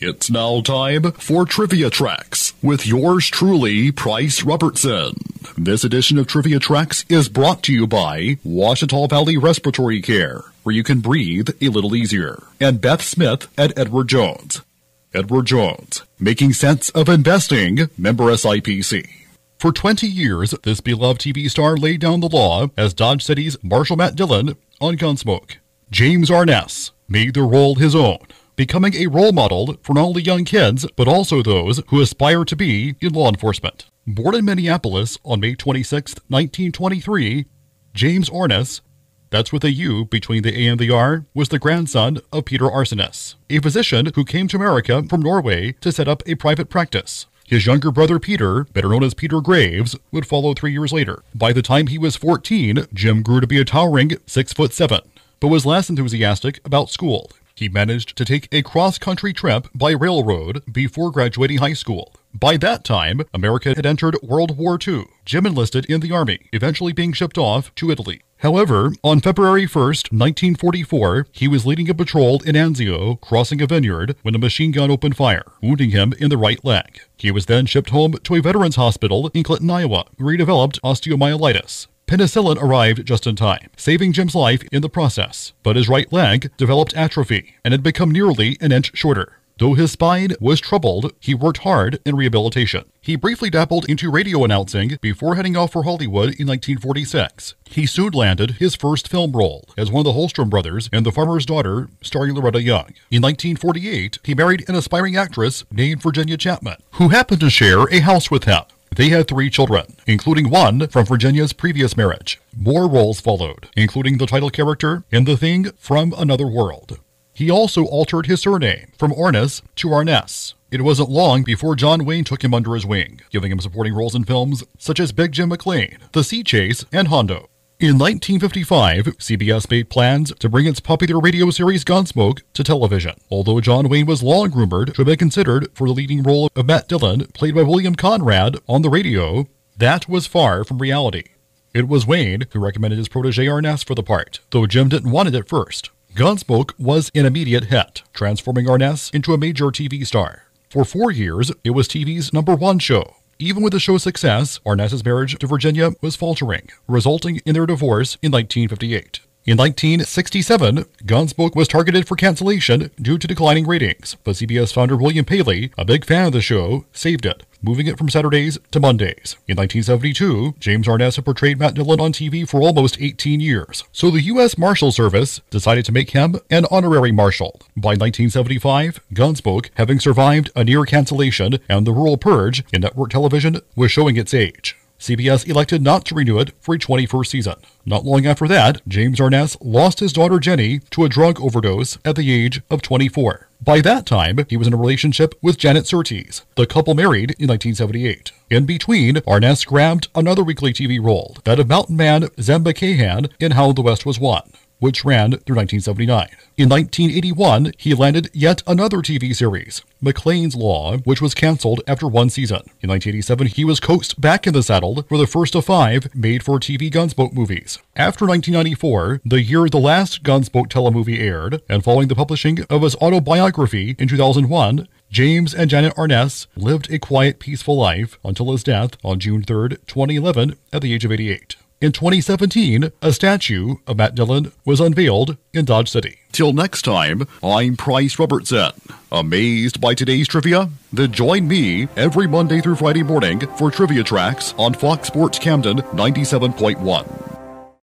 It's now time for Trivia Tracks with yours truly, Price Robertson. This edition of Trivia Tracks is brought to you by Washita Valley Respiratory Care, where you can breathe a little easier, and Beth Smith at Edward Jones. Edward Jones, making sense of investing, member SIPC. For 20 years, this beloved TV star laid down the law as Dodge City's Marshal Matt Dillon on Gunsmoke. James Arness made the role his own, becoming a role model for not only young kids, but also those who aspire to be in law enforcement. Born in Minneapolis on May 26, 1923, James Arness, that's with a U between the A and the R, was the grandson of Peter Arness, a physician who came to America from Norway to set up a private practice. His younger brother Peter, better known as Peter Graves, would follow 3 years later. By the time he was 14, Jim grew to be a towering 6'7", but was less enthusiastic about school. He managed to take a cross-country trip by railroad before graduating high school. By that time, America had entered World War II. Jim enlisted in the Army, eventually being shipped off to Italy. However, on February 1st, 1944, he was leading a patrol in Anzio, crossing a vineyard, when a machine gun opened fire, wounding him in the right leg. He was then shipped home to a veterans hospital in Clinton, Iowa, where he developed osteomyelitis. Penicillin arrived just in time, saving Jim's life in the process, but his right leg developed atrophy and had become nearly an inch shorter. Though his spine was troubled, he worked hard in rehabilitation. He briefly dabbled into radio announcing before heading off for Hollywood in 1946. He soon landed his first film role as one of the Holstrom brothers in The Farmer's Daughter, starring Loretta Young. In 1948, he married an aspiring actress named Virginia Chapman, who happened to share a house with him. They had 3 children, including one from Virginia's previous marriage. More roles followed, including the title character in The Thing from Another World. He also altered his surname from Arness to Arness. It wasn't long before John Wayne took him under his wing, giving him supporting roles in films such as Big Jim McLean, The Sea Chase, and Hondo. In 1955, CBS made plans to bring its popular radio series Gunsmoke to television. Although John Wayne was long rumored to have been considered for the leading role of Matt Dillon, played by William Conrad, on the radio, that was far from reality. It was Wayne who recommended his protege Arness for the part, though Jim didn't want it at first. Gunsmoke was an immediate hit, transforming Arness into a major TV star. For 4 years, it was TV's #1 show. Even with the show's success, Arness's marriage to Virginia was faltering, resulting in their divorce in 1958. In 1967, Gunsmoke was targeted for cancellation due to declining ratings, but CBS founder William Paley, a big fan of the show, saved it, moving it from Saturdays to Mondays. In 1972, James Arness had portrayed Matt Dillon on TV for almost 18 years, so the U.S. Marshal Service decided to make him an honorary marshal. By 1975, Gunsmoke, having survived a near cancellation and the rural purge in network television, was showing its age. CBS elected not to renew it for a 21st season. Not long after that, James Arness lost his daughter Jenny to a drug overdose at the age of 24. By that time, he was in a relationship with Janet Surtees. The couple married in 1978. In between, Arness grabbed another weekly TV role, that of mountain man Zemba Cahan in How the West Was Won, which ran through 1979. In 1981, he landed yet another TV series, McLean's Law, which was canceled after 1 season. In 1987, he was coaxed back in the saddle for the first of 5 made-for-TV Gunsmoke movies. After 1994, the year the last Gunsmoke telemovie aired, and following the publishing of his autobiography in 2001, James and Janet Arness lived a quiet, peaceful life until his death on June 3, 2011, at the age of 88. In 2017, a statue of Matt Dillon was unveiled in Dodge City. Till next time, I'm Price Robertson. Amazed by today's trivia? Then join me every Monday through Friday morning for Trivia Tracks on Fox Sports Camden 97.1.